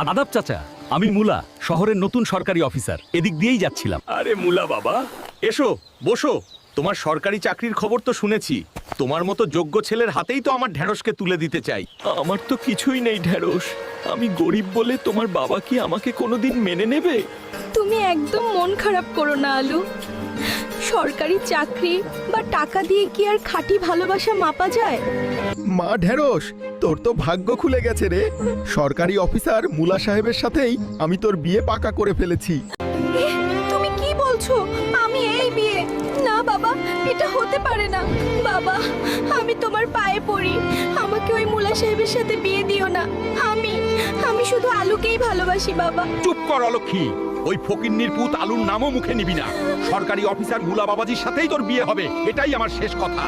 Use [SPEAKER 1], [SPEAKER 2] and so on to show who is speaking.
[SPEAKER 1] আদাব চাচা, আমি মুলা, শহরের নতুন সরকারি অফিসার। এদিক দিয়েই যাচ্ছিলাম।
[SPEAKER 2] আরে মুলা বাবা, এসো বসো। তোমার সরকারি চাকরির খবর তো শুনেছি। তোমার মতো যোগ্য ছেলের হাতেই তো আমার ঢেঁড়সকে তুলে দিতে চাই। আমার তো কিছুই নেই ঢেঁড়স। আমি গরিব বলে তোমার বাবা কি আমাকে কোনোদিন মেনে নেবে?
[SPEAKER 3] তুমি একদম মন খারাপ করো না আলু। সরকারি চাকরি বা টাকা দিয়ে কি আর খাঁটি ভালোবাসা মাপা যায়?
[SPEAKER 4] মা ঢেঁড়স, তোর তো ভাগ্য খুলে গেছে রে। সরকারি অফিসার মুলা সাহেবের সাথেই আমি তোর বিয়ে পাকা করে ফেলেছি।
[SPEAKER 3] তুমি কি বলছো? আমি এই বিয়ে? না বাবা, এটা হতে পারে না। বাবা, আমি তোমার পায়ে পড়ি, আমাকে ওই মুলা সাহেবের সাথে বিয়ে দিও না। আমি শুধু আলুকেই ভালোবাসি বাবা।
[SPEAKER 2] চুপ কর অলক্ষী। ওই ফকিন্নির পুত আলুর নামও মুখে নিবি না। সরকারি অফিসার মুলা বাবাজির সাথেই তোর বিয়ে হবে, এটাই আমার শেষ কথা।